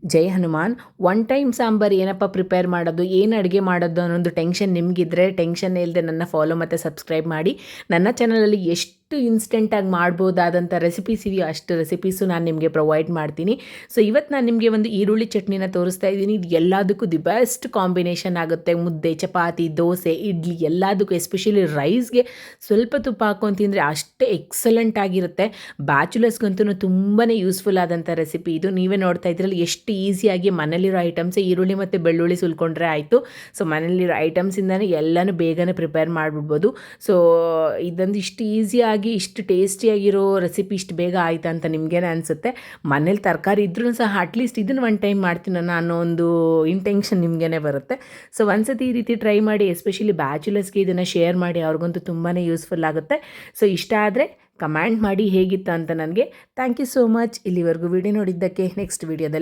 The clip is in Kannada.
ಜೈ ಹನುಮಾನ್. ಒನ್ ಟೈಮ್ ಸಾಂಬಾರು ಏನಪ್ಪ ಪ್ರಿಪೇರ್ ಮಾಡೋದು, ಏನು ಅಡುಗೆ ಮಾಡೋದು ಅನ್ನೋದು ಟೆನ್ಷನ್ ನಿಮಗಿದ್ರೆ ಟೆನ್ಷನ್ ಇಲ್ಲದೆ ನನ್ನ ಫಾಲೋ ಮತ್ತು ಸಬ್ಸ್ಕ್ರೈಬ್ ಮಾಡಿ. ನನ್ನ ಚಾನಲಲ್ಲಿ ಎಷ್ಟು ಇನ್ಸ್ಟೆಂಟಾಗಿ ಮಾಡ್ಬೋದಾದಂಥ ರೆಸಿಪೀಸ್ ಇದೆಯೋ ಅಷ್ಟು ರೆಸಿಪೀಸು ನಾನು ನಿಮಗೆ ಪ್ರೊವೈಡ್ ಮಾಡ್ತೀನಿ. ಸೊ ಇವತ್ತು ನಾನು ನಿಮಗೆ ಒಂದು ಈರುಳ್ಳಿ ಚಟ್ನಿನ ತೋರಿಸ್ತಾ ಇದ್ದೀನಿ. ಇದು ಎಲ್ಲದಕ್ಕೂ ದಿ ಬೆಸ್ಟ್ ಕಾಂಬಿನೇಷನ್ ಆಗುತ್ತೆ. ಮುದ್ದೆ, ಚಪಾತಿ, ದೋಸೆ, ಇಡ್ಲಿ ಎಲ್ಲದಕ್ಕೂ, ಎಸ್ಪೆಷಲಿ ರೈಸ್ಗೆ ಸ್ವಲ್ಪ ತುಪ್ಪ ಹಾಕ್ಕೊಂಡು ತಿಂದರೆ ಅಷ್ಟೇ ಎಕ್ಸಲೆಂಟ್ ಆಗಿರುತ್ತೆ. ಬ್ಯಾಚುಲರ್ಸ್ಗಂತೂ ತುಂಬಾ ಯೂಸ್ಫುಲ್ ಆದಂಥ ರೆಸಿಪಿ ಇದು. ನೀವೇ ನೋಡ್ತಾ ಇದ್ರಲ್ಲಿ ಎಷ್ಟು ಈಸಿಯಾಗಿ ಮನೇಲಿರೋ ಐಟಮ್ಸೇ ಈರುಳ್ಳಿ ಮತ್ತು ಬೆಳ್ಳುಳ್ಳಿ ಸುಲ್ಕೊಂಡ್ರೆ ಆಯಿತು. ಸೊ ಮನೇಲಿರೋ ಐಟಮ್ಸಿಂದನೇ ಎಲ್ಲನೂ ಬೇಗನೆ ಪ್ರಿಪೇರ್ ಮಾಡಿಬಿಡ್ಬೋದು. ಸೊ ಇದೊಂದು ಇಷ್ಟು ಈಸಿಯಾಗಿ ಇಷ್ಟು ಟೇಸ್ಟಿಯಾಗಿರೋ ರೆಸಿಪಿ ಇಷ್ಟು ಬೇಗ ಆಯಿತಾ ಅಂತ ನಿಮಗೇನೆ ಅನಿಸುತ್ತೆ. ಮನೇಲಿ ತರಕಾರಿ ಇದ್ರೂ ಸಹ ಅಟ್ಲೀಸ್ಟ್ ಇದನ್ನು ಒನ್ ಟೈಮ್ ಮಾಡ್ತೀನೋ ಅನ್ನೋ ಒಂದು ಇಂಟೆನ್ಷನ್ ನಿಮಗೇನೆ ಬರುತ್ತೆ. ಸೊ ಒಂದ್ಸತಿ ಈ ರೀತಿ ಟ್ರೈ ಮಾಡಿ, ಎಸ್ಪೆಷಲಿ ಬ್ಯಾಚುಲರ್ಸ್ಗೆ ಇದನ್ನು ಶೇರ್ ಮಾಡಿ, ಅವ್ರಿಗಂತೂ ತುಂಬಾ ಯೂಸ್ಫುಲ್ ಆಗುತ್ತೆ. ಸೊ ಇಷ್ಟ ಆದರೆ ಕಮೆಂಟ್ ಮಾಡಿ ಹೇಗಿತ್ತು ಅಂತ ನನಗೆ. ಥ್ಯಾಂಕ್ ಯು ಸೋ ಮಚ್ ಇಲ್ಲಿವರೆಗೂ ವಿಡಿಯೋ ನೋಡಿದ್ದಕ್ಕೆ. ನೆಕ್ಸ್ಟ್ ವಿಡಿಯೋದಲ್ಲಿ